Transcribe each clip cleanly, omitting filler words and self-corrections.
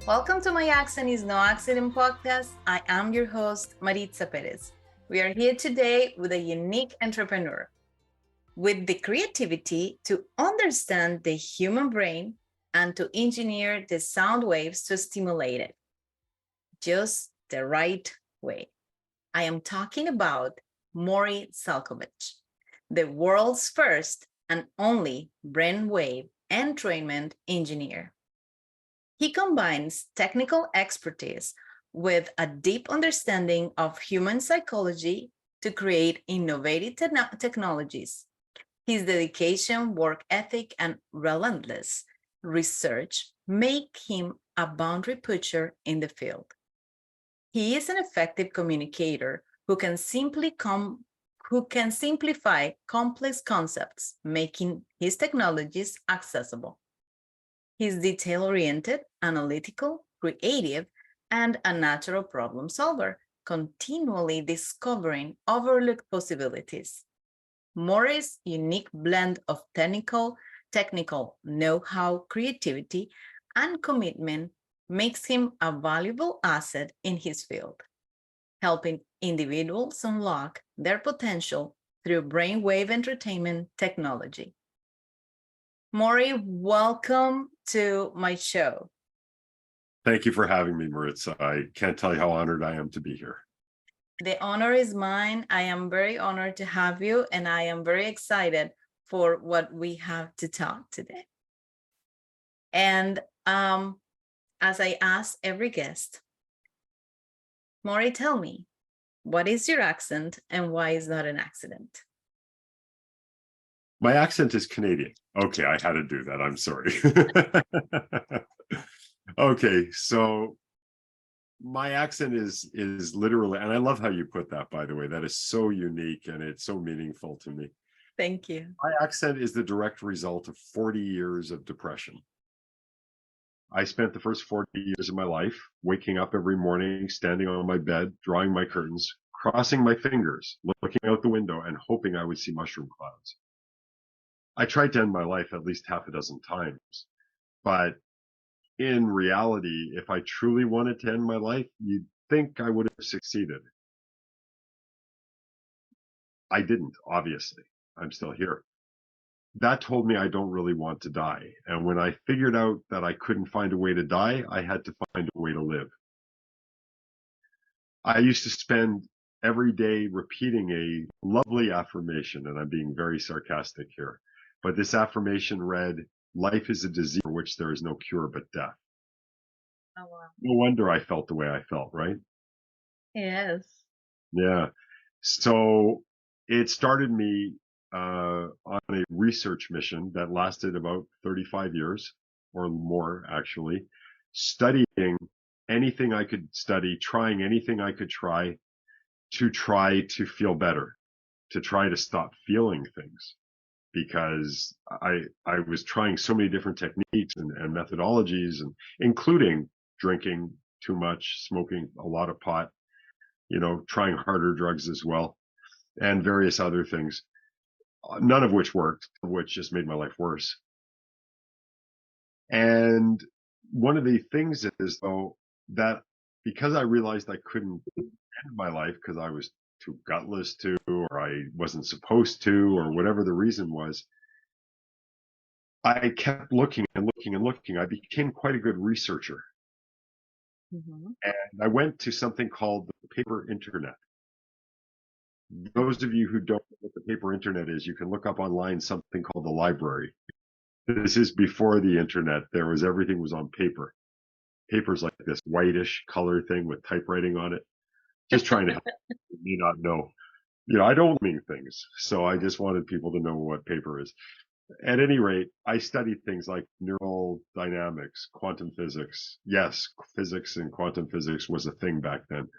Welcome to My Accent is No Accident podcast. I am your host, Maritza Perez. We are here today with a unique entrepreneur with the creativity to understand the human brain and to engineer the sound waves to stimulate it just the right way. I am talking about Morry Zelcovitch, the world's first and only brainwave entrainment engineer. He combines technical expertise with a deep understanding of human psychology to create innovative technologies. His dedication, work ethic, and relentless research make him a boundary pusher in the field. He is an effective communicator who can simplify complex concepts, making his technologies accessible. He's detail-oriented, analytical, creative, and a natural problem solver, continually discovering overlooked possibilities. Morry's unique blend of technical know-how, creativity, and commitment makes him a valuable asset in his field, helping individuals unlock their potential through brainwave entertainment technology. Morry, welcome to my show. Thank you for having me, Maritza. I can't tell you how honored I am to be here. The honor is mine. I am very honored to have you, and I am very excited for what we have to talk today. And as I ask every guest, Morry, tell me, what is your accent and why is not an accident? My accent is Canadian. Okay, I had to do that. I'm sorry. Okay, so my accent is literally, and I love how you put that, by the way. That is so unique and it's so meaningful to me. Thank you. My accent is the direct result of 40 years of depression. I spent the first 40 years of my life waking up every morning, standing on my bed, drawing my curtains, crossing my fingers, looking out the window, and hoping I would see mushroom clouds. I tried to end my life at least half a dozen times, but in reality, if I truly wanted to end my life, you'd think I would have succeeded. I didn't, obviously. I'm still here. That told me I don't really want to die. And when I figured out that I couldn't find a way to die, I had to find a way to live. I used to spend every day repeating a lovely affirmation, and I'm being very sarcastic here. But this affirmation read, "Life is a disease for which there is no cure but death." Oh, wow. No wonder I felt the way I felt, right? Yes. Yeah. So it started me on a research mission that lasted about 35 years or more, actually, studying anything I could study, trying anything I could try to feel better, to try to stop feeling things. Because I was trying so many different techniques and methodologies, and including drinking too much, smoking a lot of pot, trying harder drugs as well, and various other things, none of which worked, which just made my life worse. And one of the things is, though, that because I realized I couldn't end my life because I was too gutless to, or I wasn't supposed to, or whatever the reason was, I kept looking and looking and looking. I became quite a good researcher. Mm-hmm. And I went to something called the paper internet. Those of you who don't know what the paper internet is, you can look up online something called the library. This is before the internet. Everything was on paper. Paper's like this whitish color thing with typewriting on it. Just trying to help people who may not know. I don't mean things. So I just wanted people to know what paper is. At any rate, I studied things like neural dynamics, quantum physics. Yes, physics and quantum physics was a thing back then.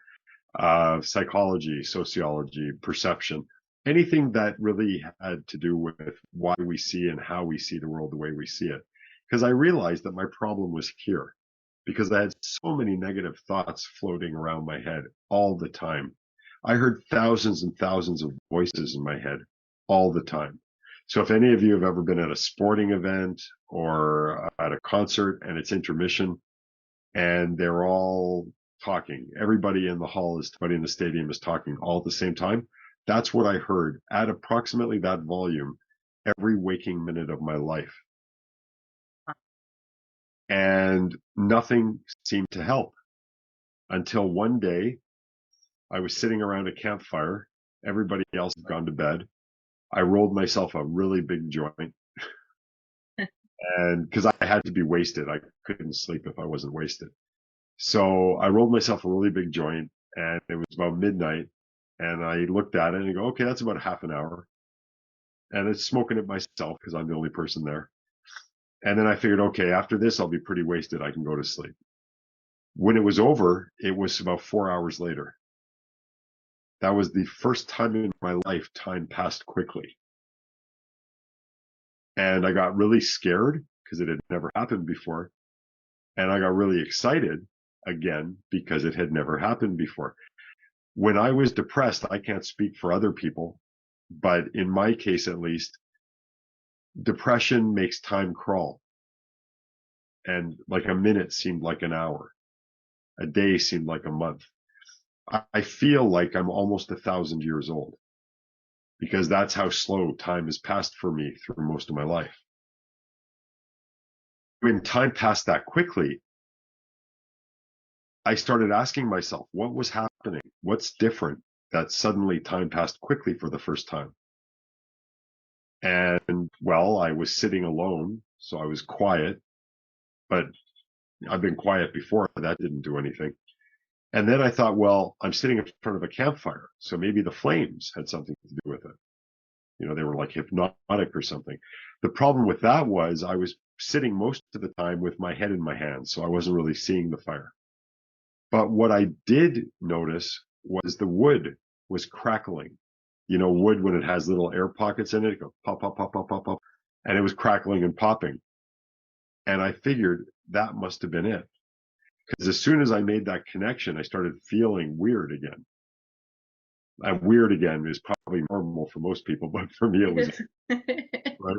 Psychology, sociology, perception, anything that really had to do with why we see and how we see the world the way we see it. Because I realized that my problem was here, because I had so many negative thoughts floating around my head all the time. I heard thousands and thousands of voices in my head all the time. So if any of you have ever been at a sporting event or at a concert and it's intermission, and they're all talking. Everybody in the hall is, everybody in the stadium is talking all at the same time. That's what I heard at approximately that volume every waking minute of my life. And nothing seemed to help until one day I was sitting around a campfire. Everybody else had gone to bed. I rolled myself a really big joint, and because I had to be wasted, I couldn't sleep if I wasn't wasted. So I rolled myself a really big joint, and it was about midnight. And I looked at it and I go, okay, that's about half an hour. And it's smoking it myself because I'm the only person there. And then I figured, okay, after this, I'll be pretty wasted. I can go to sleep. When it was over, it was about 4 hours later. That was the first time in my life time passed quickly. And I got really scared because it had never happened before. And I got really excited again because it had never happened before. When I was depressed, I can't speak for other people, but in my case, at least, depression makes time crawl. And like a minute seemed like an hour. A day seemed like a month. I feel like I'm almost 1,000 years old because that's how slow time has passed for me through most of my life. When time passed that quickly, I started asking myself, what was happening? What's different that suddenly time passed quickly for the first time? And well, I was sitting alone, so I was quiet, but I've been quiet before. That didn't do anything. And then I thought, well, I'm sitting in front of a campfire, so maybe the flames had something to do with it. You know, they were like hypnotic or something. The problem with that was I was sitting most of the time with my head in my hands, so I wasn't really seeing the fire. But what I did notice was the wood was crackling. You know, wood, when it has little air pockets in it, it goes pop, pop, pop, pop, pop, pop. And it was crackling and popping. And I figured that must have been it. Because as soon as I made that connection, I started feeling weird again. And weird again is probably normal for most people, but for me it was right.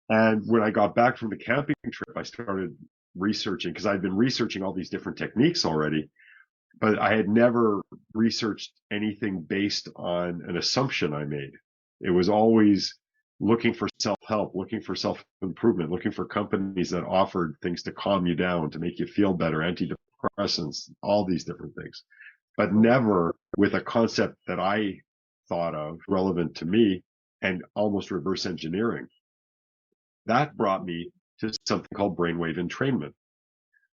And when I got back from the camping trip, I started researching because I'd been researching all these different techniques already, but I had never researched anything based on an assumption I made. It was always looking for self-help, looking for self-improvement, looking for companies that offered things to calm you down, to make you feel better, antidepressants, all these different things, but never with a concept that I thought of relevant to me and almost reverse engineering. That brought me to something called brainwave entrainment,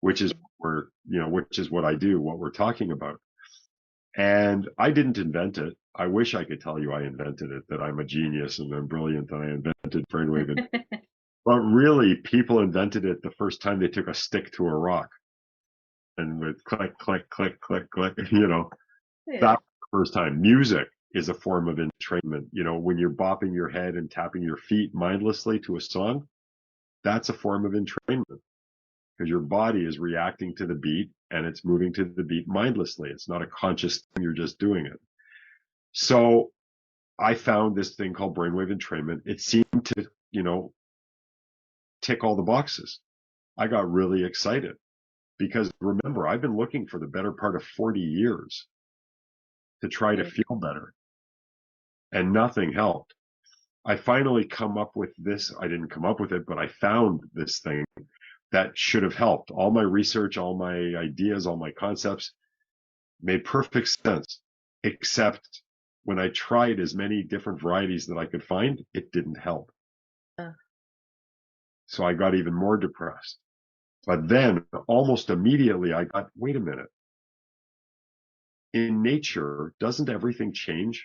which is which is what I do, what we're talking about. And I didn't invent it. I wish I could tell you I invented it, that I'm a genius and I'm brilliant and I invented brainwave. But really, people invented it the first time they took a stick to a rock and with click, click, click, click, click, Yeah. that was the first time. Music is a form of entrainment. You know, when you're bopping your head and tapping your feet mindlessly to a song, that's a form of entrainment because your body is reacting to the beat and it's moving to the beat mindlessly. It's not a conscious thing. You're just doing it. So I found this thing called brainwave entrainment. It seemed to, tick all the boxes. I got really excited because remember, I've been looking for the better part of 40 years to try to feel better and nothing helped. I finally come up with this. I didn't come up with it, but I found this thing that should have helped. All my research, all my ideas, all my concepts made perfect sense, except when I tried as many different varieties that I could find, it didn't help. So I got even more depressed. But then almost immediately I got, wait a minute. In nature, doesn't everything change?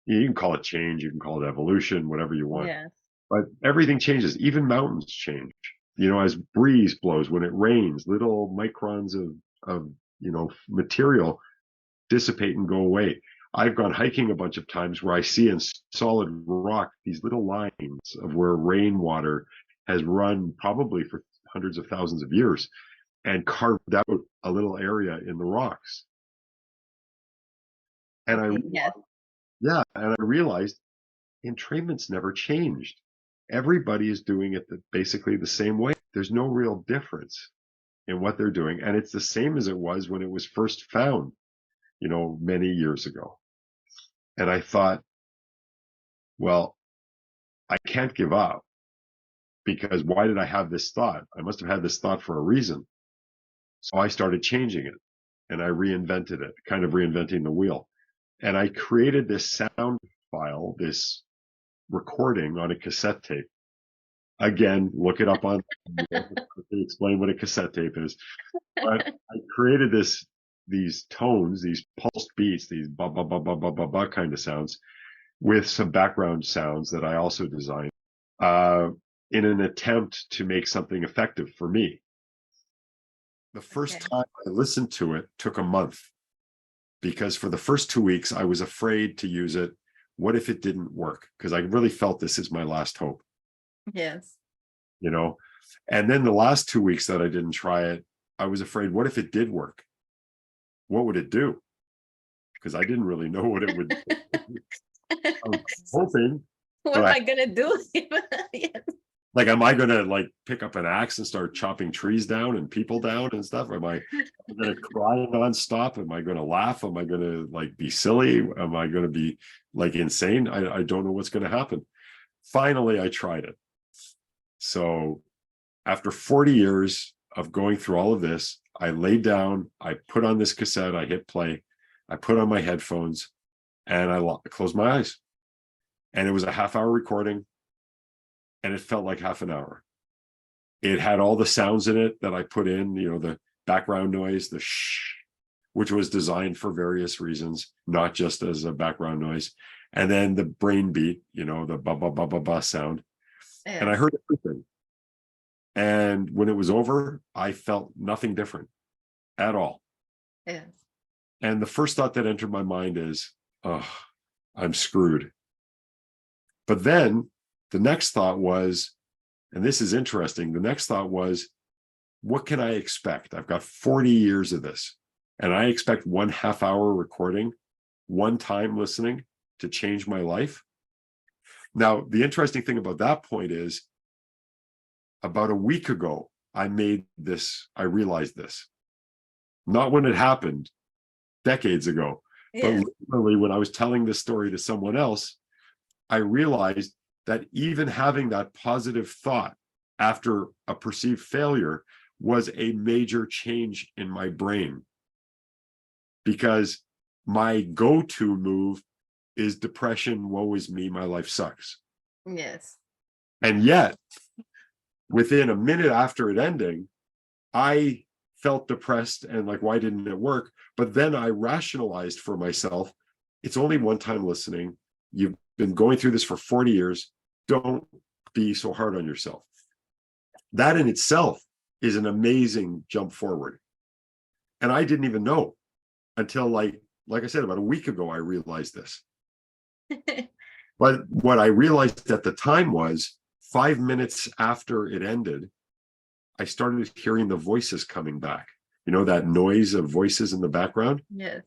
You can call it change, you can call it evolution, whatever you want. Yes. But everything changes. Even mountains change. You know, as breeze blows, when it rains, little microns of material dissipate and go away. I've gone hiking a bunch of times where I see in solid rock these little lines of where rainwater has run probably for hundreds of thousands of years and carved out a little area in the rocks. And I realized entrainment's never changed. Everybody is doing it basically the same way. There's no real difference. in what they're doing. And it's the same as it was when it was first found, many years ago. And I thought, well, I can't give up, because why did I have this thought? I must have had this thought for a reason. So I started changing it, and I reinvented it, kind of reinventing the wheel. And I created this sound file, this recording on a cassette tape. Again, look it up on explain what a cassette tape is. But I created these tones, these pulsed beats, these ba ba ba ba ba ba ba kind of sounds, with some background sounds that I also designed, in an attempt to make something effective for me. The first time I listened to it took a month, because for the first 2 weeks, I was afraid to use it. What if it didn't work? Because I really felt this is my last hope. Yes. And then the last 2 weeks that I didn't try it, I was afraid, what if it did work? What would it do? Because I didn't really know what it would do. I was hoping. What am I gonna do? Yes. Like, am I gonna pick up an axe and start chopping trees down and people down and stuff? Am I gonna cry nonstop? Am I gonna laugh? Am I gonna be silly? Am I gonna be insane? I don't know what's gonna happen. Finally, I tried it. So after 40 years of going through all of this, I laid down, I put on this cassette, I hit play, I put on my headphones, and I closed my eyes. And it was a half-hour recording, and it felt like half an hour. It had all the sounds in it that I put in, the background noise, the shh, which was designed for various reasons, not just as a background noise. And then the brain beat, the ba ba ba ba ba sound. Yes. And I heard everything. And when it was over, I felt nothing different at all. Yes. And the first thought that entered my mind is, oh, I'm screwed. But then the next thought was, and this is interesting, the next thought was, what can I expect? I've got 40 years of this, and I expect 1 half-hour recording, one time listening, to change my life. Now, the interesting thing about that point is, about a week ago, I realized this. Not when it happened, decades ago, Yes. but literally when I was telling this story to someone else, I realized that even having that positive thought after a perceived failure was a major change in my brain, because my go-to move is depression, woe is me, my life sucks. Yes. And yet, within a minute after it ending, I felt depressed and why didn't it work? But then I rationalized for myself, it's only one time listening. You've been going through this for 40 years. Don't be so hard on yourself. That in itself is an amazing jump forward. And I didn't even know until, like I said, about a week ago, I realized this. But what I realized at the time was, 5 minutes after it ended, I started hearing the voices coming back. That noise of voices in the background? Yes.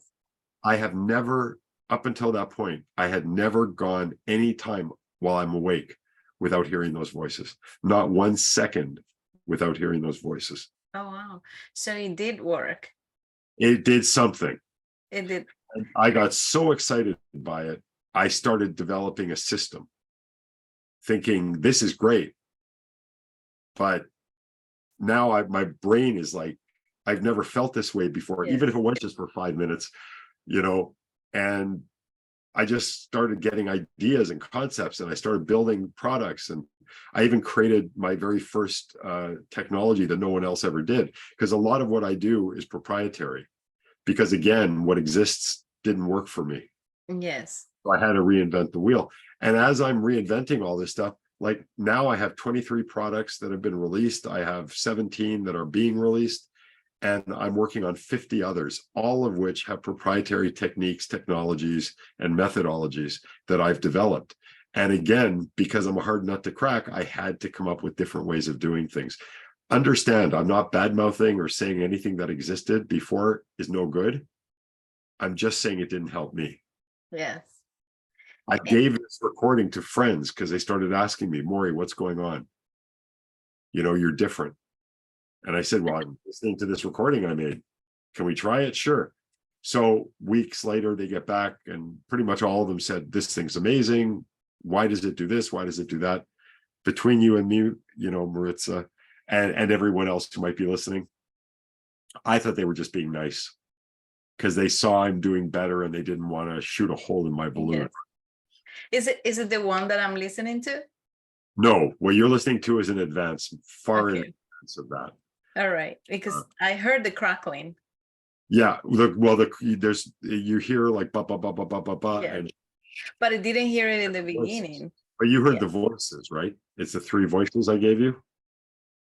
I have never, up until that point, I had never gone any time while I'm awake without hearing those voices. Not 1 second without hearing those voices. Oh, wow. So it did work. It did something. It did. I got so excited by it, I started developing a system, thinking this is great. But now my brain is I've never felt this way before, Yes. even if it was just for 5 minutes, and I just started getting ideas and concepts, and I started building products, and I even created my very first technology that no one else ever did, because a lot of what I do is proprietary, because again, what exists didn't work for me. Yes. So I had to reinvent the wheel. And as I'm reinventing all this stuff, now I have 23 products that have been released. I have 17 that are being released, and I'm working on 50 others, all of which have proprietary techniques, technologies, and methodologies that I've developed. And again, because I'm a hard nut to crack, I had to come up with different ways of doing things. Understand, I'm not bad-mouthing or saying anything that existed before is no good. I'm just saying it didn't help me. Yes. I gave this recording to friends because they started asking me, Morry, what's going on? You're different. And I said, well, I'm listening to this recording I made. Can we try it? Sure. So weeks later, they get back and pretty much all of them said, this thing's amazing. Why does it do this? Why does it do that? Between you and me, Maritza, and everyone else who might be listening, I thought they were just being nice because they saw I'm doing better and they didn't want to shoot a hole in my balloon. Yes. Is it the one that I'm listening to? No, what you're listening to is an advance, far in advance of that. All right, because I heard the crackling. Yeah, there's you hear like ba ba ba ba ba ba ba, and but I didn't hear it in the beginning. But you heard the voices, right? It's the 3 voices I gave you.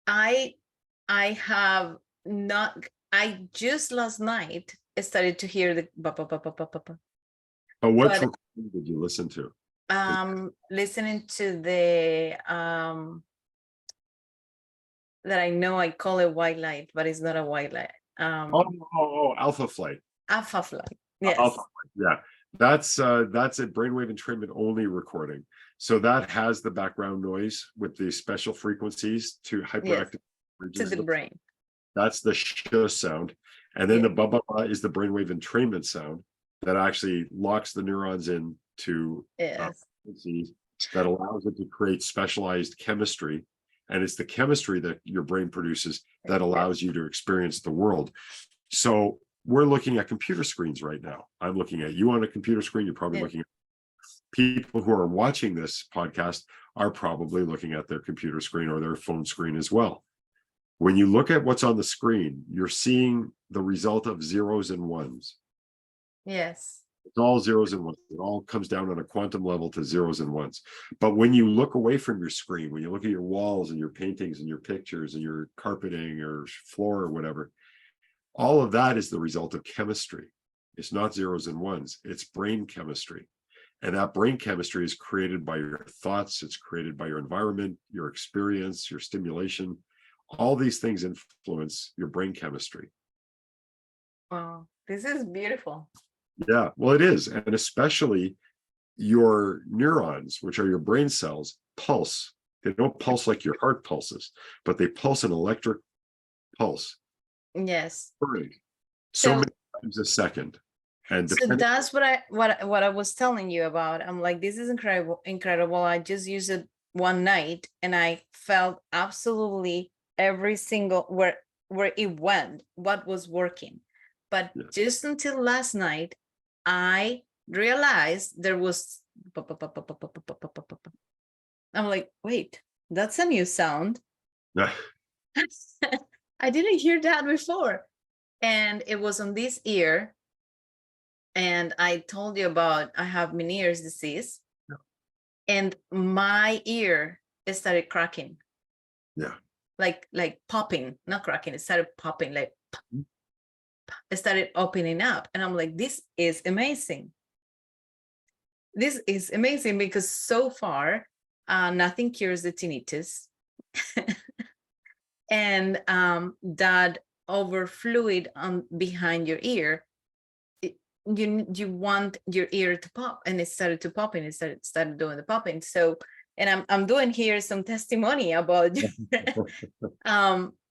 I have not. I just last night started to hear the ba ba ba ba ba ba. But what recording did you listen to? Listening to the that I know I call it white light, but it's not a white light. Alpha flight. Alpha flight. Yes. Alpha flight. Yeah. That's a brainwave entrainment only recording. So that has the background noise with the special frequencies to hyperactive to the brain. That's the sh sound. And then the ba ba ba is the brainwave entrainment sound that actually locks the neurons into frequencies that allows it to create specialized chemistry. And it's the chemistry that your brain produces that allows you to experience the world. So we're looking at computer screens right now. I'm looking at you on a computer screen. You're probably looking at people who are watching this podcast are probably looking at their computer screen or their phone screen as well. When you look at what's on the screen, you're seeing the result of zeros and ones. Yes. It's all zeros and ones. It all comes down on a quantum level to zeros and ones. But when you look away from your screen, when you look at your walls and your paintings and your pictures and your carpeting or floor or whatever, all of that is the result of chemistry. It's not zeros and ones. It's brain chemistry. And that brain chemistry is created by your thoughts. It's created by your environment, your experience, your stimulation. All these things influence your brain chemistry. Wow, this is beautiful. Yeah, well, it is. And especially your neurons, which are your brain cells, pulse. They don't pulse like your heart pulses, but they pulse an electric pulse. Yes. So many times a second. And so that's what I was telling you about. I'm like, this is incredible. I just used it one night and I felt absolutely every single where it went, what was working. But just until last night, I realized there was I'm like, wait, that's a new sound. I didn't hear that before. And it was on this ear. And I told you about, I have Meniere's disease. And my ear started cracking. Yeah. Like popping, not cracking. It started popping, like it started opening up. And I'm like, this is amazing. This is amazing because so far, nothing cures the tinnitus. And that over fluid behind your ear, you want your ear to pop, and it started to pop, and it started doing the popping. So, and I'm doing here some testimony about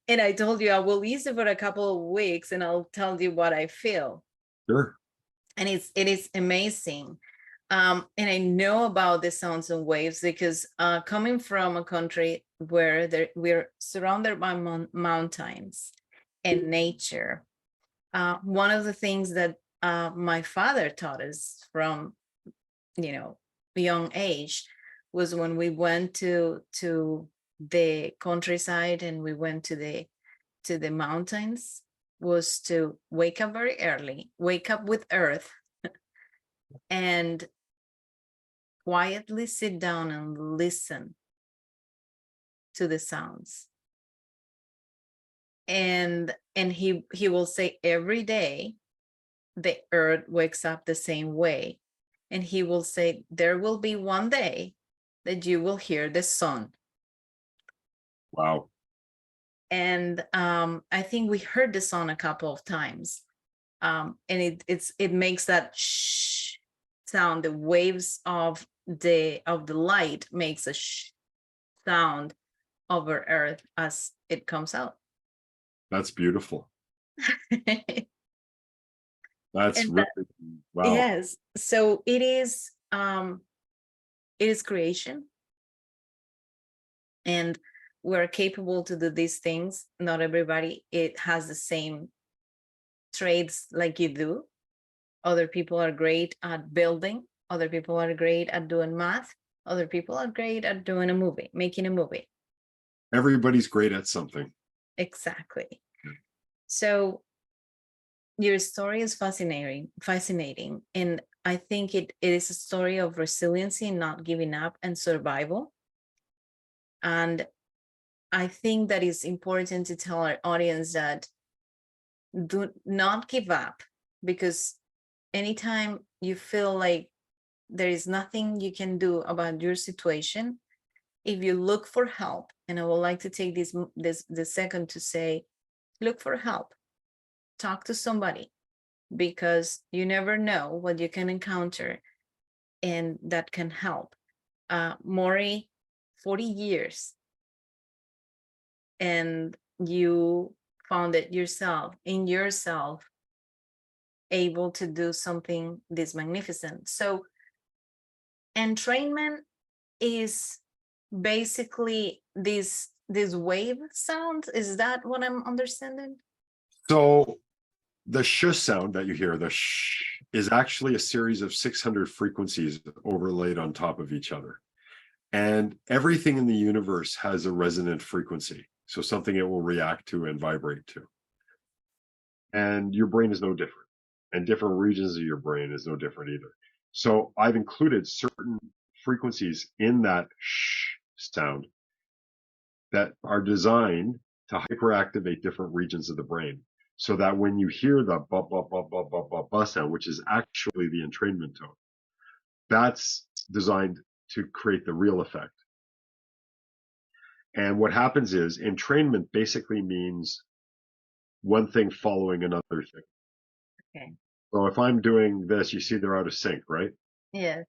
and I told you I will use it for a couple of weeks and I'll tell you what I feel. Sure. And it is amazing. And I know about the sounds and waves because coming from a country where we're surrounded by mountains and nature, one of the things that my father taught us from, young age was when we went to the countryside and we went to the mountains, was to wake up very early, wake up with earth, and quietly sit down and listen to the sounds. And he will say every day the earth wakes up the same way. And he will say, there will be one day that you will hear the sun. Wow. And I think we heard the sun a couple of times. And it makes that shh sound. The waves of the light makes a shh sound over earth as it comes out. That's beautiful. That's And really, wow. yes, so it is creation, and we're capable to do these things. Not everybody it has the same traits like you do. Other people are great at building, other people are great at doing math, other people are great at doing a movie, making a movie. Everybody's great at something. Exactly. So your story is fascinating. And I think it is a story of resiliency, not giving up, and survival. And I think that it's important to tell our audience that do not give up, because anytime you feel like there is nothing you can do about your situation, if you look for help, and I would like to take this second to say, look for help, talk to somebody, because you never know what you can encounter and that can help. Morry, 40 years, and you found it yourself, in yourself, able to do something this magnificent. So entrainment is basically this wave sound. Is that what I'm understanding? So the sh sound that you hear, the sh, is actually a series of 600 frequencies overlaid on top of each other. And everything in the universe has a resonant frequency. So something it will react to and vibrate to. And your brain is no different. And different regions of your brain is no different either. So I've included certain frequencies in that sh sound that are designed to hyperactivate different regions of the brain. So that when you hear the ba ba ba ba ba ba ba sound, which is actually the entrainment tone, that's designed to create the real effect. And what happens is entrainment basically means one thing following another thing. Okay. So if I'm doing this, you see they're out of sync, right? Yes.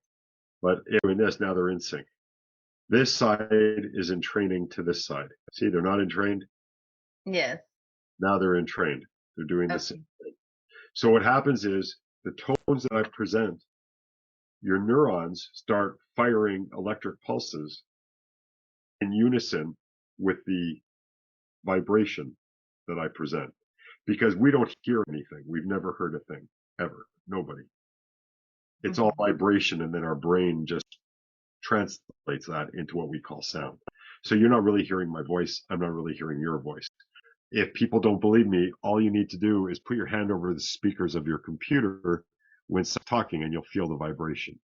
But doing this, now they're in sync. This side is entraining to this side. See, they're not entrained. Yes. Now they're entrained. They're doing the Okay. same thing. So what happens is the tones that I present, your neurons start firing electric pulses in unison with the vibration that I present. Because we don't hear anything. We've never heard a thing, ever. Nobody. It's all vibration, and then our brain just translates that into what we call sound. So you're not really hearing my voice. I'm not really hearing your voice. If people don't believe me, all you need to do is put your hand over the speakers of your computer when talking, and you'll feel the vibration.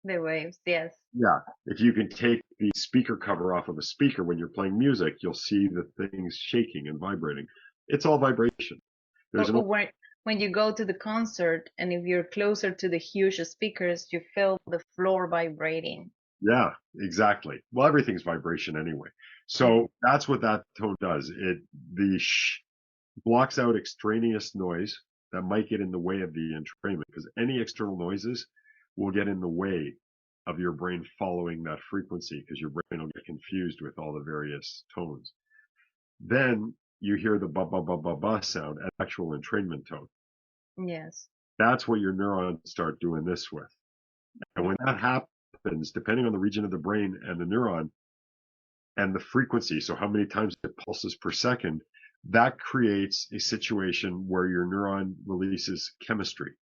The waves, yes. Yeah. If you can take the speaker cover off of a speaker when you're playing music, you'll see the things shaking and vibrating. It's all vibration. There's Or an when you go to the concert, and if you're closer to the huge speakers, you feel the floor vibrating. Yeah, exactly. Well, everything's vibration anyway. So that's what that tone does. The sh blocks out extraneous noise that might get in the way of the entrainment, because any external noises will get in the way of your brain following that frequency, because your brain will get confused with all the various tones. Then you hear the ba ba ba ba ba sound, an actual entrainment tone. Yes. That's what your neurons start doing this with. And when that happens, depending on the region of the brain and the neuron and the frequency, so how many times it pulses per second, that creates a situation where your neuron releases chemistry.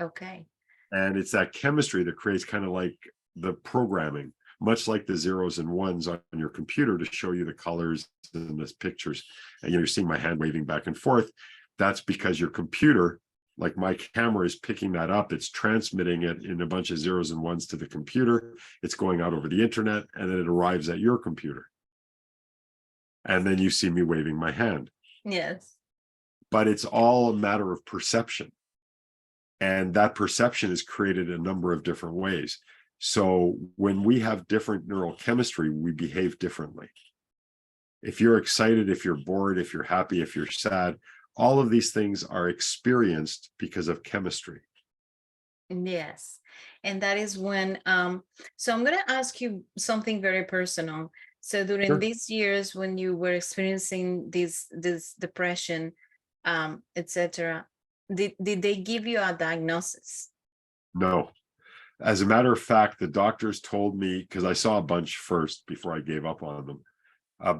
Okay. And it's that chemistry that creates kind of like the programming, much like the zeros and ones on your computer to show you the colors and the pictures. And you're seeing my hand waving back and forth. That's because your computer, like my camera, is picking that up. It's transmitting it in a bunch of zeros and ones to the computer. It's going out over the internet, and then it arrives at your computer. And then you see me waving my hand. Yes. But it's all a matter of perception. And that perception is created a number of different ways. So when we have different neural chemistry, we behave differently. If you're excited, if you're bored, if you're happy, if you're sad, all of these things are experienced because of chemistry. Yes. And that is when, so I'm going to ask you something very personal. So during Sure. these years when you were experiencing this depression, etc., did they give you a diagnosis? No. As a matter of fact, the doctors told me, because I saw a bunch first before I gave up on them.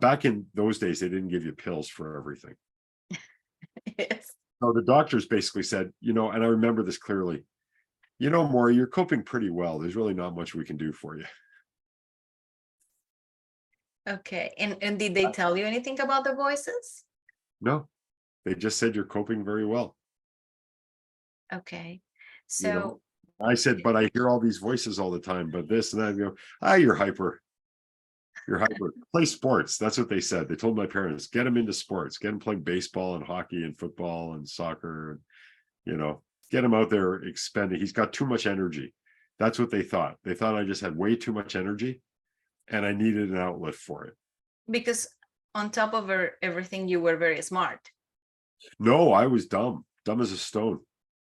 Back in those days, they didn't give you pills for everything. Yes. So the doctors basically said, and I remember this clearly, Morry, you're coping pretty well. There's really not much we can do for you. Okay. And did they tell you anything about the voices? No, they just said you're coping very well. Okay. You know, So I said, but I hear all these voices all the time, but this and that. And go, you're hyper. You're hyper. Play sports. That's what they said. They told my parents, get him into sports, get him playing baseball and hockey and football and soccer. Get him out there expending. He's got too much energy. That's what they thought. They thought I just had way too much energy and I needed an outlet for it. because on top of everything, you were very smart. No, I was dumb as a stone,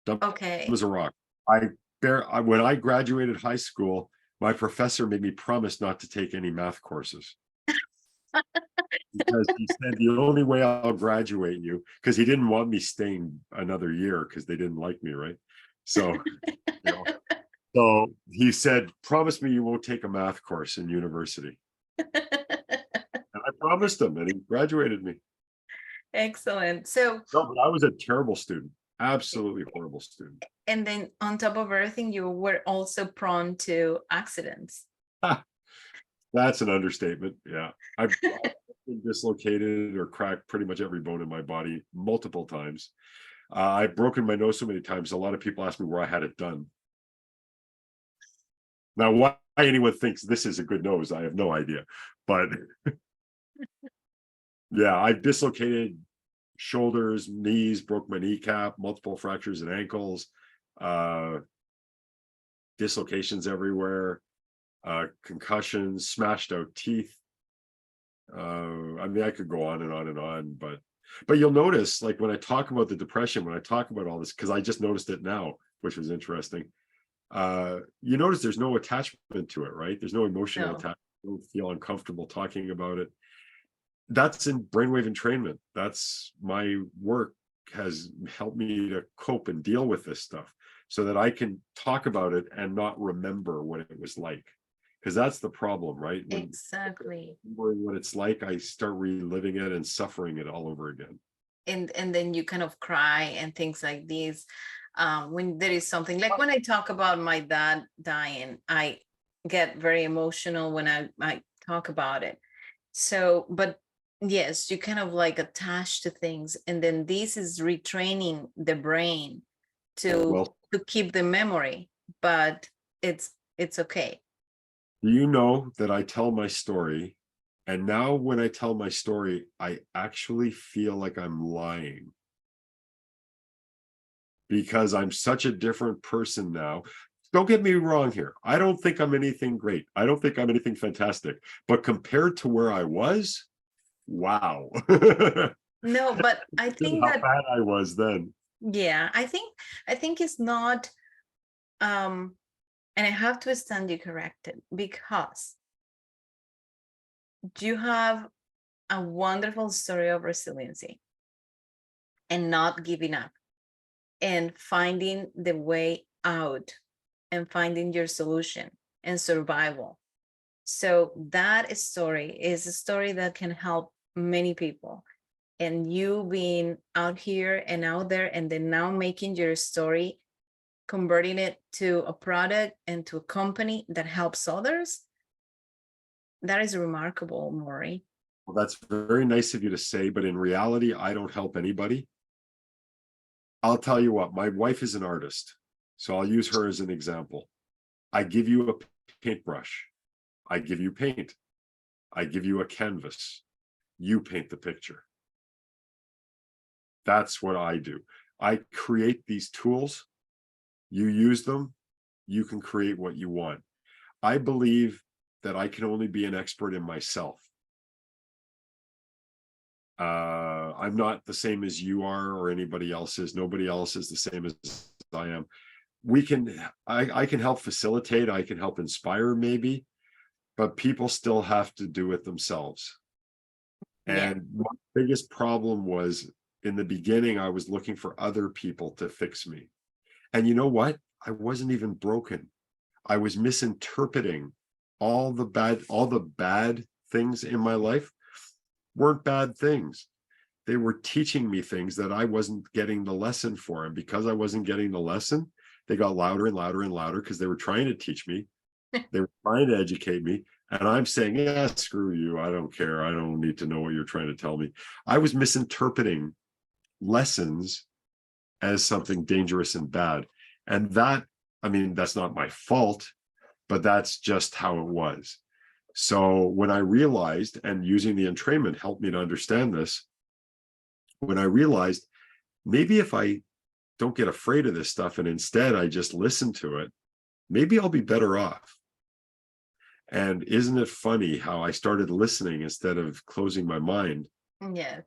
dumb Okay. as a rock. When I graduated high school, my professor made me promise not to take any math courses. Because he said the only way I'll graduate you, because he didn't want me staying another year because they didn't like me, right? So, so he said, promise me you won't take a math course in university. And I promised him, and he graduated me. Excellent. So, no, but I was a terrible student, absolutely horrible student. And then on top of everything, you were also prone to accidents. That's an understatement. Yeah. I've been dislocated or cracked pretty much every bone in my body multiple times. I've broken my nose so many times. A lot of people ask me where I had it done. Now, why anyone thinks this is a good nose, I have no idea. But yeah, I've dislocated shoulders, knees, broke my kneecap, multiple fractures in ankles, dislocations everywhere, concussions, smashed out teeth. I could go on and on and on, but you'll notice, like when I talk about the depression, when I talk about all this, because I just noticed it now, which was interesting. You notice there's no attachment to it, right? There's no emotional attachment. I don't feel uncomfortable talking about it. That's in brainwave entrainment. That's my work has helped me to cope and deal with this stuff so that I can talk about it and not remember what it was like. Because that's the problem, right? Exactly. What it's like, I start reliving it and suffering it all over again. And then you kind of cry and things like these. When there is something like when I talk about my dad dying, I get very emotional when I talk about it. So, but yes, you kind of like attach to things, and then this is retraining the brain to keep the memory, but it's okay. Do you know that I tell my story, and now when I tell my story, I actually feel like I'm lying because I'm such a different person now. Don't get me wrong here. I don't think I'm anything great. I don't think I'm anything fantastic, but compared to where I was, wow. No, but I think how that bad I was then. Yeah, I think it's not, and I have to stand you corrected because you have a wonderful story of resiliency and not giving up and finding the way out and finding your solution and survival. So that story is a story that can help many people. And you being out here and out there and then now making your story, converting it to a product and to a company that helps others, that is remarkable, Morry. Well, that's very nice of you to say, but in reality, I don't help anybody. I'll tell you what, my wife is an artist, so I'll use her as an example. I give you a paintbrush. I give you paint. I give you a canvas. You paint the picture. That's what I do. I create these tools. You use them. You can create what you want. I believe that I can only be an expert in myself. I'm not the same as you are or anybody else is. Nobody else is the same as I am. I can help facilitate. I can help inspire maybe, but people still have to do it themselves. Yeah. And my biggest problem was in the beginning, I was looking for other people to fix me. And you know what? I wasn't even broken. I was misinterpreting all the bad things in my life weren't bad things. They were teaching me things that I wasn't getting the lesson for. And because I wasn't getting the lesson, they got louder and louder and louder because they were trying to teach me. They were trying to educate me. And I'm saying, yeah, screw you. I don't care. I don't need to know what you're trying to tell me. I was misinterpreting lessons as something dangerous and bad. And that, I mean, that's not my fault, but that's just how it was. So when I realized, and using the entrainment helped me to understand this, when I realized maybe if I don't get afraid of this stuff and instead I just listen to it, maybe I'll be better off. And isn't it funny how I started listening instead of closing my mind? Yeah.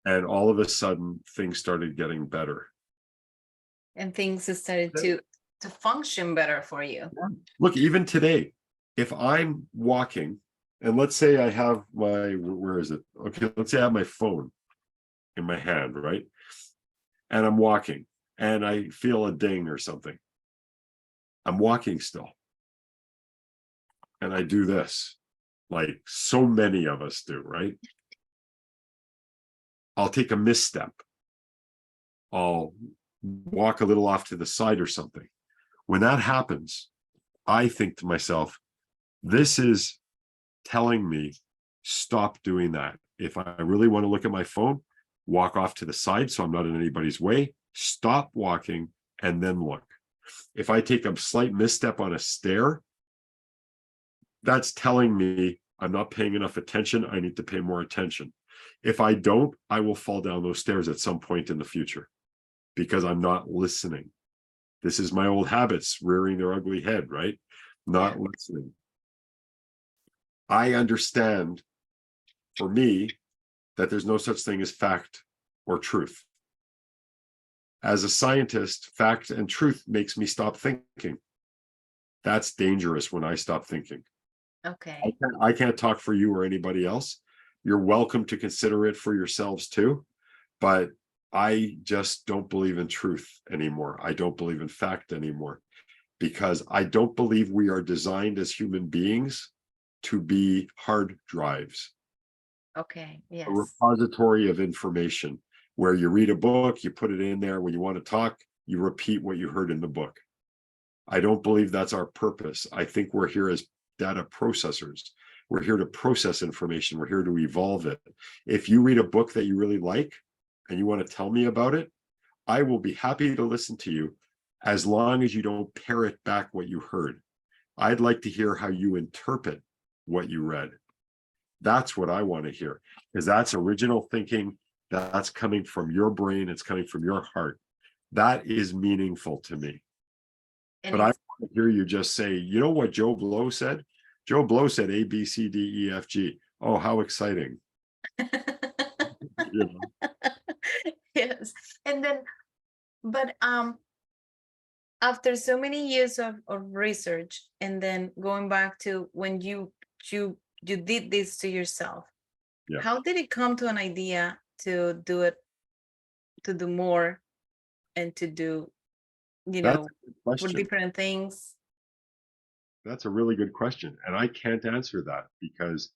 And all of a sudden things started getting better. And things started to function better for you. Look, even today, if I'm walking, and let's say I have my, where is it? Okay, let's say I have my phone in my hand, right? And I'm walking and I feel a ding or something. I'm walking still. And I do this, like so many of us do, right? I'll take a misstep. I'll walk a little off to the side or something. When that happens, I think to myself, this is telling me, stop doing that. If I really want to look at my phone, walk off to the side so I'm not in anybody's way, stop walking, and then look. If I take a slight misstep on a stair, that's telling me I'm not paying enough attention. I need to pay more attention. If I don't, I will fall down those stairs at some point in the future because I'm not listening. This is my old habits rearing their ugly head, right? Not listening. I understand, for me, that there's no such thing as fact or truth. As a scientist, fact and truth makes me stop thinking. That's dangerous when I stop thinking. Okay. I can't talk for you or anybody else. You're welcome to consider it for yourselves too, but I just don't believe in truth anymore. I don't believe in fact anymore because I don't believe we are designed as human beings to be hard drives. Okay. Yes. A repository of information where you read a book, you put it in there. When you want to talk, you repeat what you heard in the book. I don't believe that's our purpose. I think we're here as data processors. We're here to process information. We're here to evolve it. If you read a book that you really like and you want to tell me about it, I will be happy to listen to you as long as you don't parrot back what you heard. I'd like to hear how you interpret what you read. That's what I want to hear, because that's original thinking. That's coming from your brain. It's coming from your heart. That is meaningful to me. And But I want to hear you just say, you know what Joe Blow said? Joe Blow said A, B, C, D, E, F, G. Oh, how exciting. You know? yes. And then, but after so many years of research, and then going back to when you did this to yourself, Yeah. how did it come to an idea to do it, to do more, and to do, That's a good for question. different things? That's a really good question. And I can't answer that because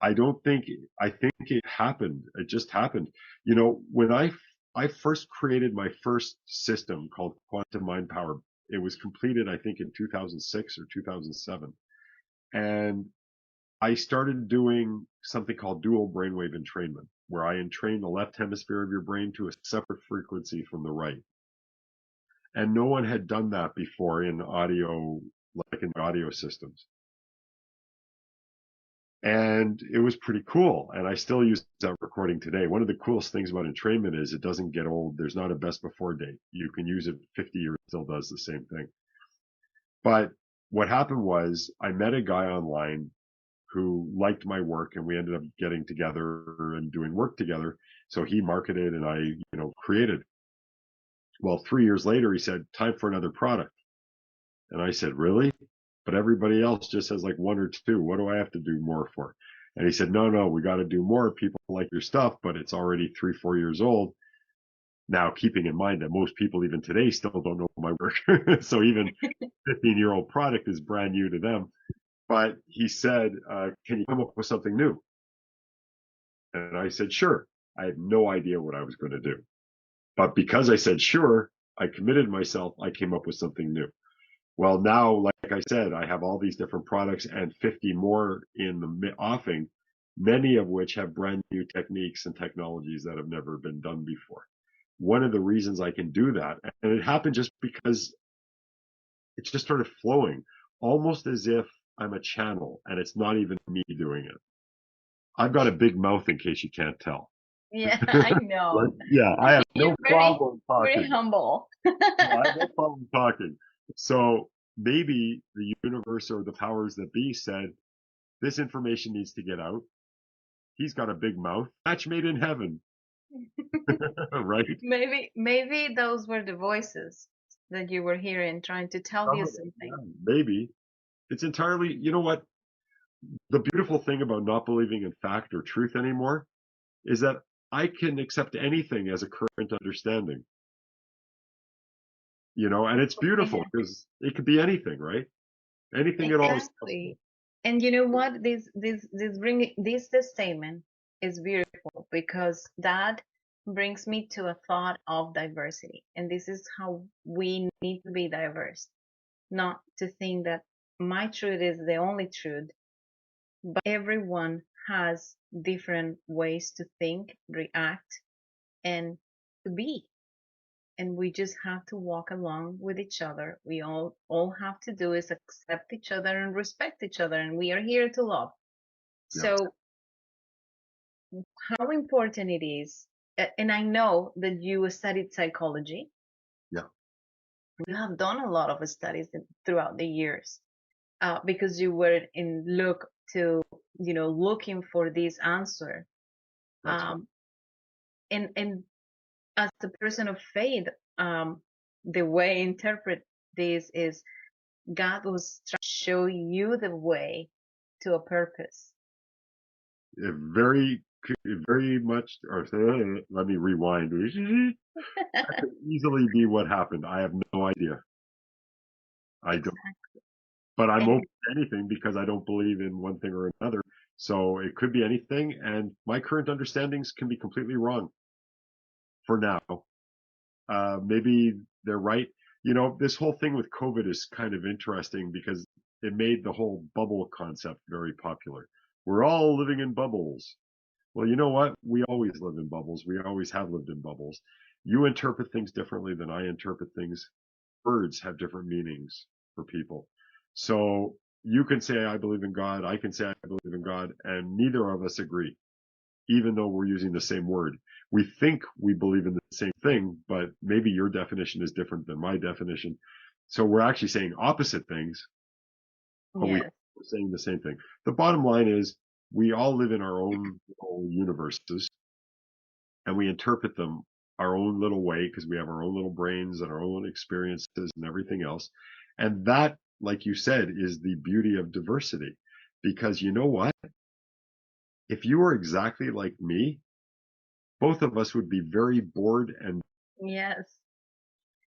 I don't think, I think it happened. It just happened. You know, when I first created my first system called Quantum Mind Power, it was completed, I think, in 2006 or 2007. And I started doing something called dual brainwave entrainment, where I entrain the left hemisphere of your brain to a separate frequency from the right. And no one had done that before in audio, like in audio systems. And it was pretty cool. And I still use that recording today. One of the coolest things about entrainment is it doesn't get old. There's not a best before date. You can use it 50 years, still does the same thing. But what happened was I met a guy online who liked my work and we ended up getting together and doing work together. So he marketed and I, created. Well, 3 years later, he said, time for another product. And I said, really? but everybody else just has like one or two. What do I have to do more for? And he said, no, we got to do more. People like your stuff, but it's already 3-4 years old. Now, keeping in mind that most people even today still don't know my work. So even 15-year-old product is brand new to them. But he said, can you come up with something new? And I said, sure. I had no idea what I was going to do. But because I said, sure, I committed myself, I came up with something new. Well, now, like I said, I have all these different products and 50 more in the offing, many of which have brand new techniques and technologies that have never been done before. One of the reasons I can do that, and it happened just because it just started flowing, almost as if I'm a channel and it's not even me doing it. I've got a big mouth in case you can't tell. Yeah, I know. Yeah, I have You're no very, problem very talking. humble. No, I have no problem talking. So maybe the universe or the powers that be said, this information needs to get out. He's got a big mouth. Match made in heaven. Right? Maybe those were the voices that you were hearing trying to tell you something. Yeah, maybe. It's entirely, you know what? The beautiful thing about not believing in fact or truth anymore is that I can accept anything as a current understanding. And it's beautiful because it could be anything, right? Anything at all is possible. Exactly. And you know what? This statement is beautiful because that brings me to a thought of diversity. And this is how we need to be diverse, not to think that my truth is the only truth, but everyone has different ways to think, react, and to be. And we just have to walk along with each other. We all have to do is accept each other and respect each other, and we are here to love. Yeah. So how important it is, and I know that you studied psychology. Yeah. You have done a lot of studies throughout the years, because you were looking for this answer. That's right. And as a person of faith, the way I interpret this is God was trying to show you the way to a purpose. It very much, or let me rewind. That could easily be what happened. I have no idea. I don't, but I'm And open to anything because I don't believe in one thing or another. So it could be anything, and my current understandings can be completely wrong for now. Maybe they're right. This whole thing with COVID is kind of interesting because it made the whole bubble concept very popular. We're all living in bubbles. Well, you know what? We always live in bubbles. We always have lived in bubbles. You interpret things differently than I interpret things. Words have different meanings for people. So you can say, I believe in God. I can say, I believe in God. And neither of us agree, even though we're using the same word. We think we believe in the same thing, but maybe your definition is different than my definition. So we're actually saying opposite things, but we're saying the same thing. The bottom line is we all live in our own universes and we interpret them our own little way because we have our own little brains and our own experiences and everything else. And that, like you said, is the beauty of diversity. Because you know what? If you were exactly like me, both of us would be very bored and yes,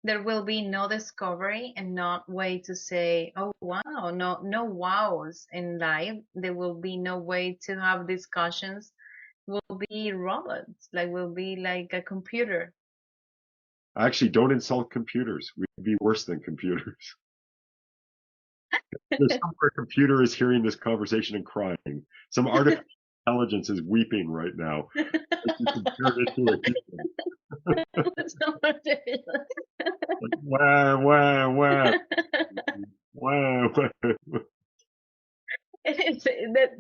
there will be no discovery and not way to say, oh wow, no wows in life. There will be no way to have discussions. Will be robots, like will be like a computer. actually don't insult computers. We'd be worse than computers. There's somewhere a computer is hearing this conversation and crying. Some artificial intelligence is weeping right now. Wah, wah, wah. Wah, wah.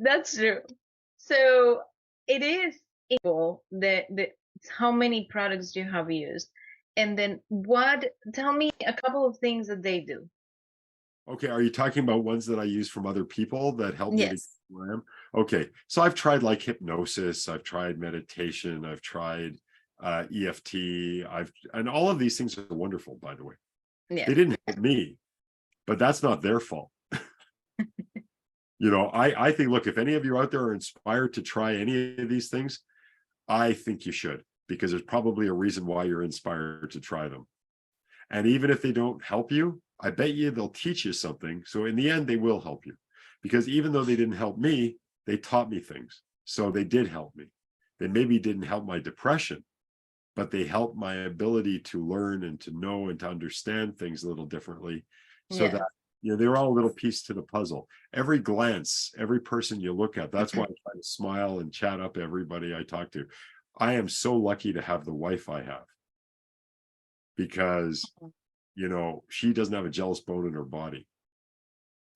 That's true. So it is equal the how many products you have used, and then tell me a couple of things that they do. Okay, are you talking about ones that I use from other people that help me to Yes. get where I am? Okay, so I've tried like hypnosis, I've tried meditation, I've tried EFT, and all of these things are wonderful, by the way. Yes. They didn't help me, but that's not their fault. I think, look, if any of you out there are inspired to try any of these things, I think you should, because there's probably a reason why you're inspired to try them. And even if they don't help you, I bet you they'll teach you something. So in the end, they will help you, because even though they didn't help me, they taught me things. So they did help me. They maybe didn't help my depression, but they helped my ability to learn and to know and to understand things a little differently, so Yeah. that they're all a little piece to the puzzle. Every glance, every person you look at, that's why I try to smile and chat up everybody I talk to. I am so lucky to have the wife I have, because she doesn't have a jealous bone in her body.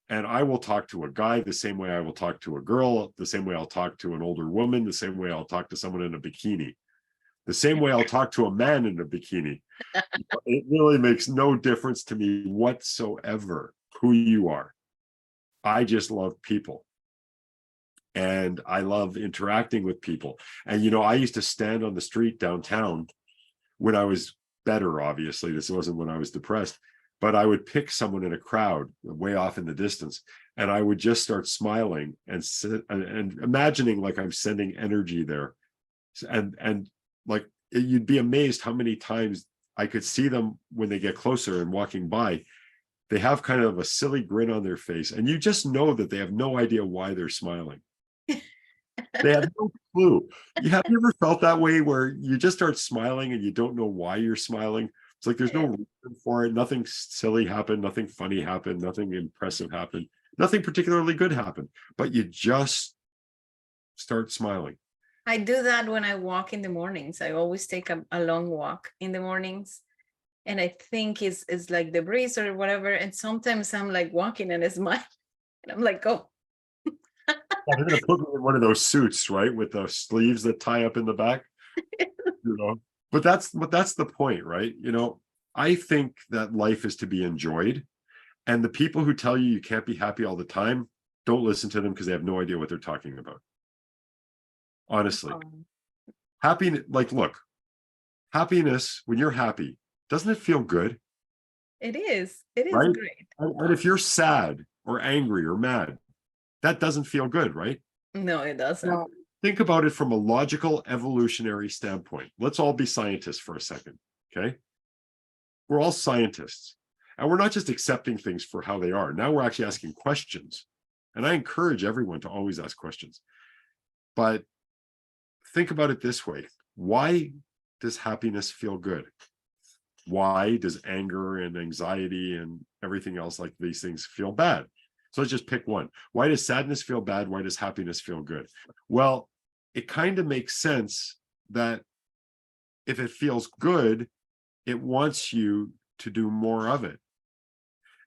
And I will talk to a guy the same way I will talk to a girl, the same way I'll talk to an older woman, the same way I'll talk to someone in a bikini, the same way I'll talk to a man in a bikini. It really makes no difference to me whatsoever who you are. I just love people. And I love interacting with people. And, I used to stand on the street downtown when I was better, obviously. This wasn't when I was depressed. But I would pick someone in a crowd way off in the distance, and I would just start smiling and imagining like I'm sending energy there. And like, you'd be amazed how many times I could see them when they get closer and walking by. They have kind of a silly grin on their face, and you just know that they have no idea why they're smiling. They have no clue. Have you ever felt that way, where you just start smiling and you don't know why you're smiling? It's like there's no reason for it. Nothing silly happened, nothing funny happened, nothing impressive happened, nothing particularly good happened, but you just start smiling. I do that when I walk in the mornings. I always take a long walk in the mornings. And I think it's like the breeze or whatever. And sometimes I'm like walking and I smile. And I'm like, oh. They're going to put me in one of those suits, right, with the sleeves that tie up in the back. But that's the point, right? I think that life is to be enjoyed, and the people who tell you can't be happy all the time, don't listen to them, because they have no idea what they're talking about. Honestly, happiness, like, look, happiness, when you're happy, doesn't it feel good? It is Right? great. And if you're sad or angry or mad, that doesn't feel good, right? No, it doesn't. Now, think about it from a logical evolutionary standpoint. Let's all be scientists for a second, okay? We're all scientists, and we're not just accepting things for how they are. Now we're actually asking questions. And I encourage everyone to always ask questions. But think about it this way. Why does happiness feel good? Why does anger and anxiety and everything else like these things feel bad? So let's just pick one. Why does sadness feel bad? Why does happiness feel good? Well, it kind of makes sense that if it feels good, it wants you to do more of it.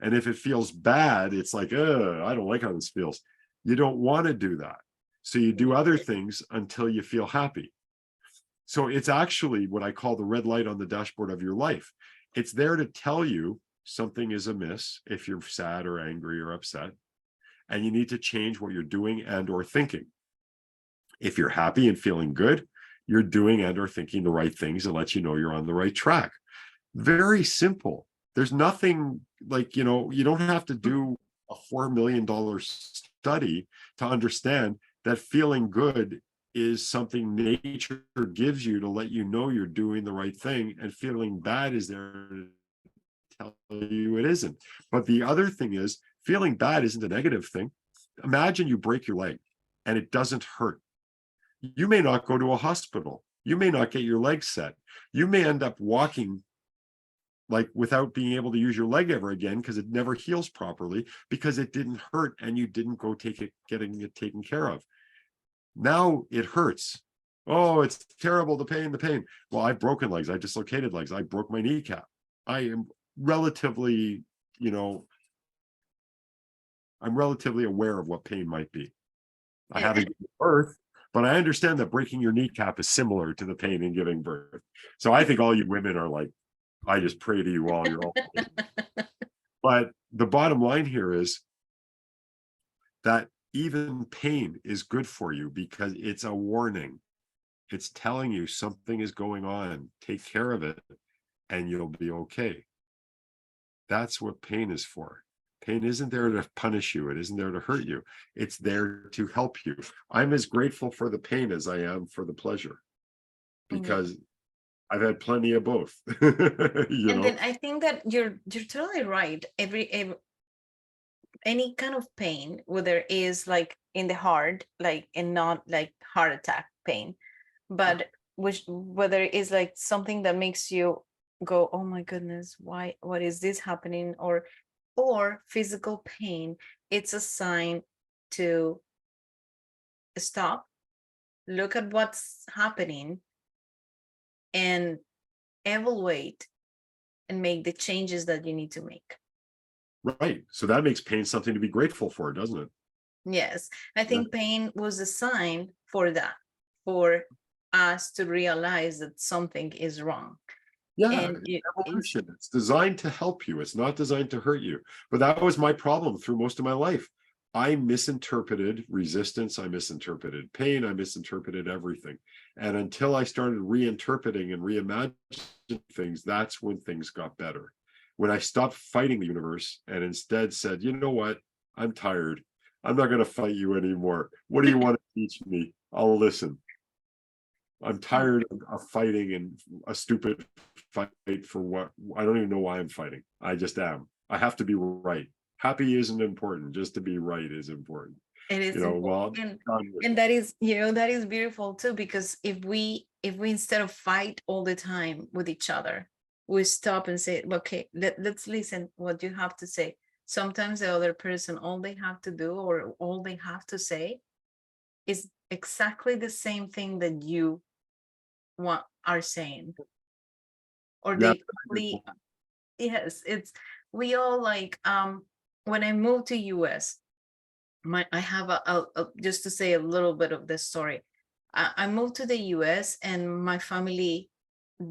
And if it feels bad, it's like, I don't like how this feels. You don't want to do that. So you do other things until you feel happy. So it's actually what I call the red light on the dashboard of your life. It's there to tell you something is amiss if you're sad or angry or upset, and you need to change what you're doing and or thinking. If you're happy and feeling good, you're doing and or thinking the right things that let you know you're on the right track. Very simple. There's nothing like, you don't have to do a $4 million study to understand that feeling good is something nature gives you to let you know you're doing the right thing, and feeling bad is there to tell you it isn't. But the other thing is, feeling bad isn't a negative thing. Imagine you break your leg and it doesn't hurt. You may not go to a hospital. You may not get your leg set. You may end up walking like without being able to use your leg ever again, because it never heals properly, because it didn't hurt and you didn't go getting it taken care of. Now it hurts. Oh, it's terrible, the pain. Well, I've broken legs. I've dislocated legs. I broke my kneecap. I am relatively, I'm relatively aware of what pain might be. I haven't given birth, but I understand that breaking your kneecap is similar to the pain in giving birth. So I think all you women are like, I just pray to you all. You're all. But the bottom line here is that even pain is good for you, because it's a warning. It's telling you something is going on. Take care of it and you'll be okay. That's what pain is for. Pain isn't there to punish you. It isn't there to hurt you. It's there to help you. I'm as grateful for the pain as I am for the pleasure, Yeah. because I've had plenty of both. You And know? then I think that you're totally right. Every any kind of pain, whether it is like in the heart, like, and not like heart attack pain, but which whether it is like something that makes you go, oh my goodness, why, what is this happening, or physical pain, it's a sign to stop, look at what's happening, and evaluate and make the changes that you need to make. Right. So that makes pain something to be grateful for, doesn't it? Yes, I Yeah. think pain was a sign for that, for us to realize that something is wrong. Yeah, And it's evolution. It's designed to help you. It's not designed to hurt you. But that was my problem through most of my life. I misinterpreted resistance. I misinterpreted pain. I misinterpreted everything. And until I started reinterpreting and reimagining things, that's when things got better. When I stopped fighting the universe and instead said, you know what? I'm tired. I'm not going to fight you anymore. What do you want to teach me? I'll listen. I'm tired of fighting and a stupid fight for what I don't even know why I'm fighting. I just am. I have to be right. Happy isn't important. Just to be right is important. it You is know, important. well, done with And it. that is, that is beautiful too, because if we instead of fight all the time with each other, we stop and say, okay, let's listen what you have to say. Sometimes the other person, all they have to do, or all they have to say, is exactly the same thing that you want are saying, or Yeah. they only, yes, it's, we all like, when I moved to US, I have just to say a little bit of this story. I moved to the US and my family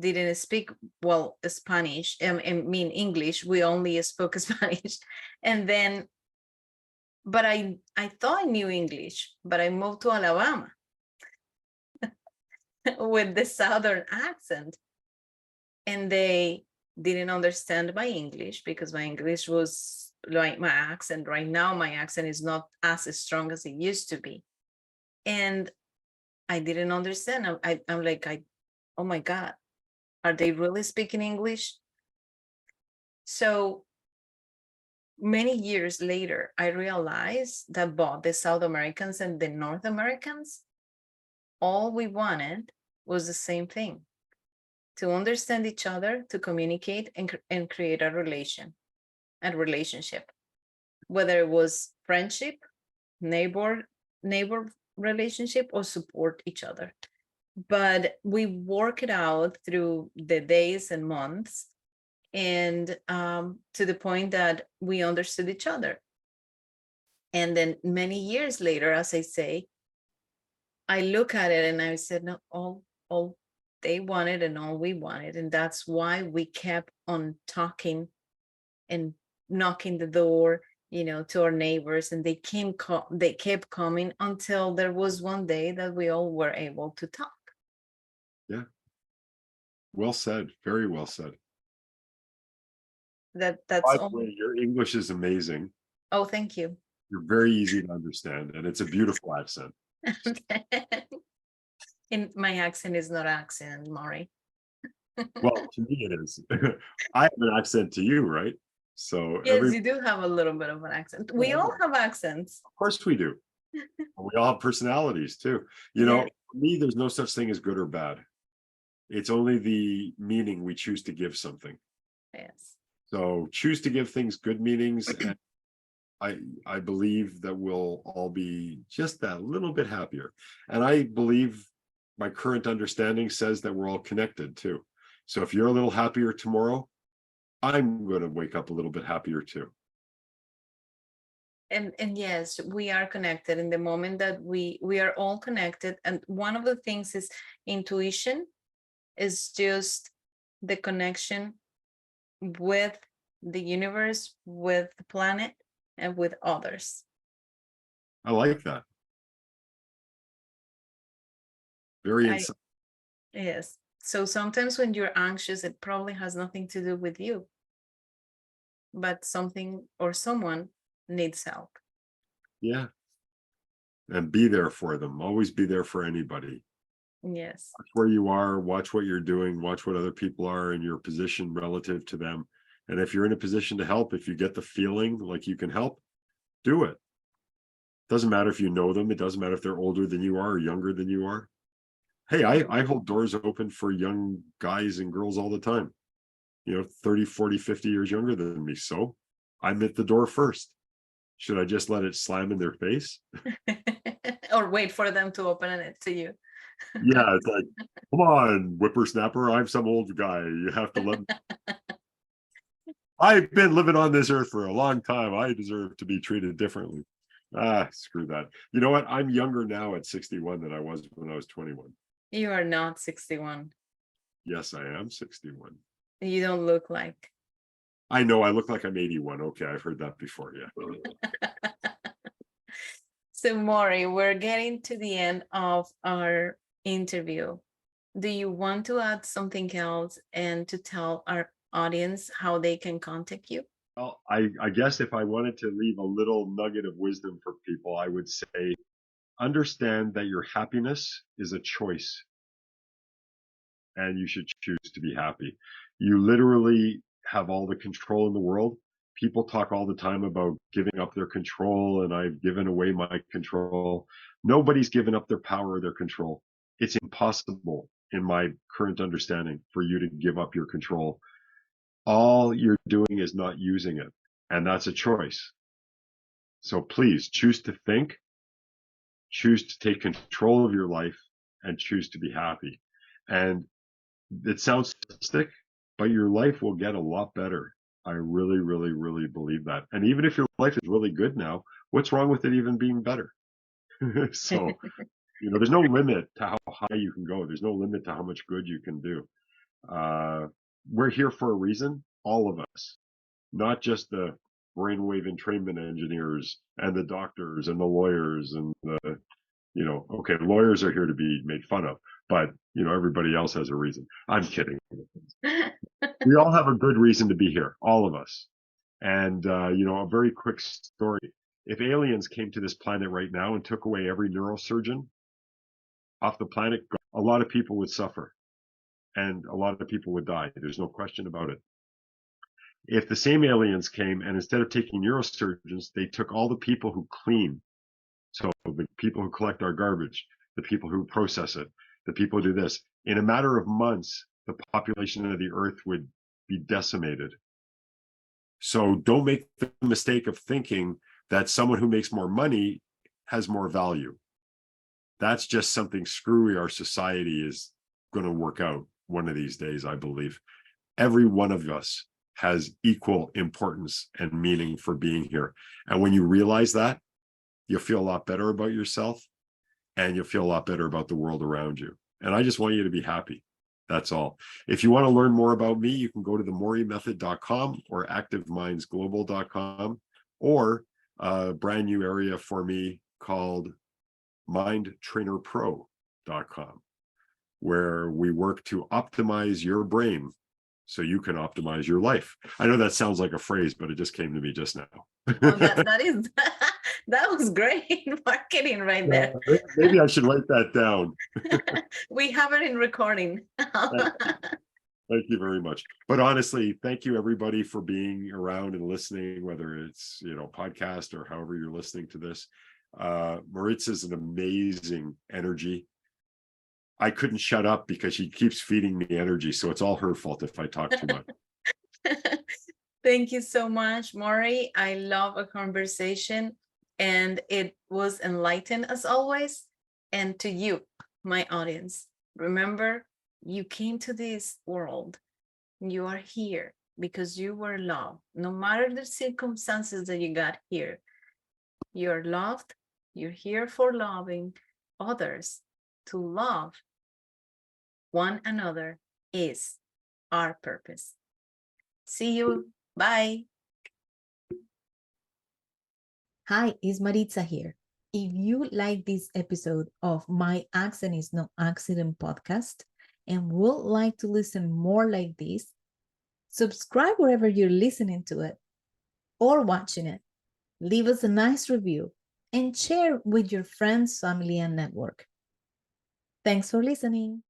didn't speak well Spanish. I mean English. We only spoke Spanish, and then, but I thought I knew English, but I moved to Alabama with the Southern accent, and they didn't understand my English because my English was like my accent. Right now, my accent is not as strong as it used to be, and I didn't understand. I'm like, oh my God, are they really speaking English? So many years later, I realized that both the South Americans and the North Americans, all we wanted was the same thing: to understand each other, to communicate, and create a relationship, whether it was friendship, neighbor, neighbor relationship, or support each other. But we work it out through the days and months, and to the point that we understood each other. And then many years later, as I say, I look at it and I said, no, all they wanted and all we wanted, and that's why we kept on talking and knocking the door, to our neighbors, and they kept coming until there was one day that we all were able to talk. Yeah. Well said. Very well said. That's By the all. way, your English is amazing. Oh, thank you. You're very easy to understand, and it's a beautiful accent. In my accent is not accent, Morry. Well, to me, it is. I have an accent to you, right? So Yes, you do have a little bit of an accent. We all of have accents. course we do. We all have personalities too. You Yeah. know, for me, there's no such thing as good or bad. It's only the meaning we choose to give something. Yes. So choose to give things good meanings, and I believe that we'll all be just that little bit happier. And I believe my current understanding says that we're all connected too. So if you're a little happier tomorrow, I'm going to wake up a little bit happier too. And yes, we are connected in the moment that we are all connected. And one of the things is intuition, is just the connection with the universe, with the planet, and with others. I like that. Very I insightful. Yes. So sometimes when you're anxious, it probably has nothing to do with you. but something or someone needs help. Yeah. And be there for them. Always be there for anybody. Yes. Watch where you are, watch what you're doing, watch what other people are in your position relative to them. And if you're in a position to help, if you get the feeling like you can help, do it. Doesn't matter if you know them. It doesn't matter if they're older than you are or younger than you are. Hey, I hold doors open for young guys and girls all the time, 30, 40, 50 years younger than me. So I'm at the door first. Should I just let it slam in their face? Or wait for them to open it to you? Yeah, it's like, come on, whippersnapper. I'm some old guy. You have to let me. I've been living on this earth for a long time. I deserve to be treated differently. Screw that. You know what? I'm younger now at 61 than I was when I was 21. You are not 61. Yes, I am 61. You don't look like. I know I look like I'm 81. Okay, I've heard that before. Yeah. So, Morry, we're getting to the end of our interview. Do you want to add something else and to tell our audience how they can contact you? Well, I guess if I wanted to leave a little nugget of wisdom for people, I would say understand that your happiness is a choice and you should choose to be happy. You literally have all the control in the world. People talk all the time about giving up their control and I've given away my control. Nobody's given up their power or their control. It's impossible in my current understanding for you to give up your control. All you're doing is not using it. And that's a choice. So please choose to think, choose to take control of your life, and choose to be happy. And it sounds simplistic, but your life will get a lot better. I really, really, really believe that. And even if your life is really good now, what's wrong with it even being better? So, there's no limit to how high you can go. There's no limit to how much good you can do. We're here for a reason, all of us, not just the brainwave entrainment engineers and the doctors and the lawyers and the, okay, lawyers are here to be made fun of, but, everybody else has a reason. I'm kidding. We all have a good reason to be here, all of us. And, a very quick story. If aliens came to this planet right now and took away every neurosurgeon off the planet, a lot of people would suffer and a lot of people would die. There's no question about it. If the same aliens came and instead of taking neurosurgeons, they took all the people who clean. So the people who collect our garbage, the people who process it, the people who do this. In a matter of months, the population of the earth would be decimated. So don't make the mistake of thinking that someone who makes more money has more value. That's just something screwy our society is going to work out one of these days, I believe. Every one of us has equal importance and meaning for being here. And when you realize that, you'll feel a lot better about yourself and you'll feel a lot better about the world around you. And I just want you to be happy. That's all. If you want to learn more about me, you can go to themorrymethod.com or activemindsglobal.com or a brand new area for me called mindtrainerpro.com, where we work to optimize your brain so you can optimize your life. I know that sounds like a phrase, but it just came to me just now. Oh, that was great marketing right there. Maybe I should write that down. We have it in recording. Thank you very much. But honestly, thank you everybody for being around and listening, whether it's, podcast or however you're listening to this. Maritza is an amazing energy. I couldn't shut up because she keeps feeding me energy. So it's all her fault if I talk too much. Thank you so much, Morry. I love a conversation and it was enlightening as always. And to you, my audience, remember, you came to this world. You are here because you were loved. No matter the circumstances that you got here, you're loved. You're here for loving others. To love one another is our purpose. See you. Bye. Hi, it's Maritza here. If you like this episode of My Accent is No Accident podcast and would like to listen more like this, subscribe wherever you're listening to it or watching it. Leave us a nice review and share with your friends, family, and network. Thanks for listening.